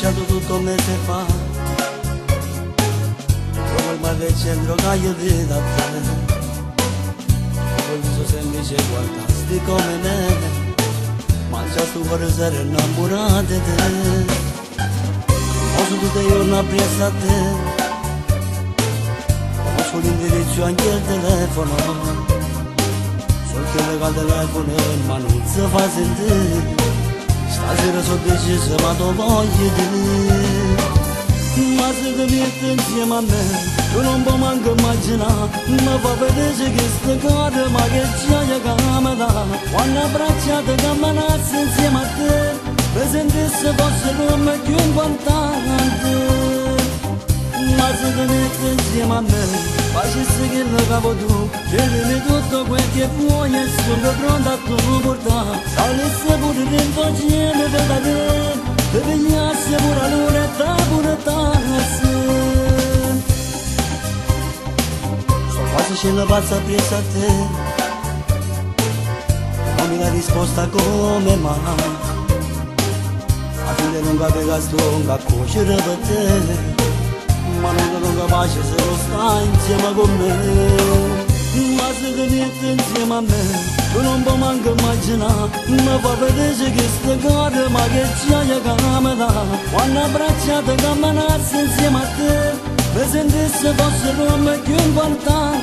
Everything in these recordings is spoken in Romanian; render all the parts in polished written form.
lasciato tutto un mese fa, dopo il mal del centro che io vedo da te, col viso semplice guardasti come me, ma già sto per essere innamorato di te. Ho su tutti i giorni appresso a te, conosco l'indirizzo anche il telefono, so che lega il telefono ma non si fa sentire. Stasera sono deciso ma tu voglio dire, ma se ti metti insieme a me tu non puoi manco immaginare, mi fa vedere che sta cosa ma che gioia che mi dà, quando abbracciate camminassi insieme a te, mi sentissi fosse come più importante. Ma se ti metti insieme a me, facessi che lo capo tu, chiedimi tutto quel che vuoi e sono pronto a tu portare. Salisse pure dentro cielo per da te, ti pigliassi pure la luna e te pure tassi. Sono quasi ce la pazza presa a te, non mi dà risposta come mai. A fine non capiva stonga a cuocere per te, ma non sono capace se non stai insieme con me. Ma se ti metti insieme a me, tu non puoi manco immaginare, mi fa vedere che sta cosa ma che gioia che mi dà, quando abbracciate camminassi insieme a te, mi sentissi fosse come più importante.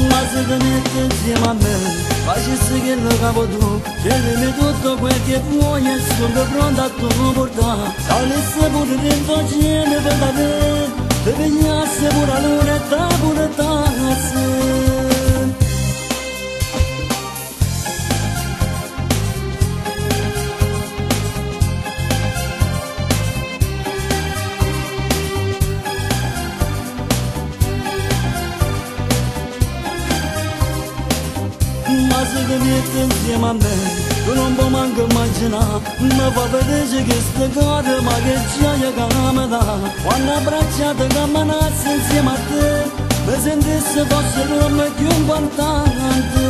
Ma se ti metti insieme a me, facessi che lo capo tu, chiedimi tutto quel che vuoi e sono pronto a tu portare. Salisse pure dentro cielo per da te, ti pigliassi pure la luna e te pure tassi. Ma se ti metti insieme a me, tu non puoi manco immaginare, mi fa vedere che sta cosa ma che gioia che mi dà, quando abbracciate camminassi insieme a te, mi sentissi fosse come più importante.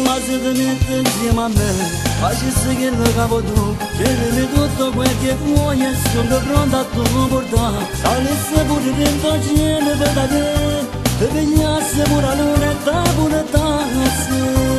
Ma se ti metti insieme a me, facessi che lo capo tu, chiedimi tutto quel che vuoi e sono pronto a tu portare. Salisse pure dentro cielo per da te, ti pigliassi pure la luna e te pure tassi.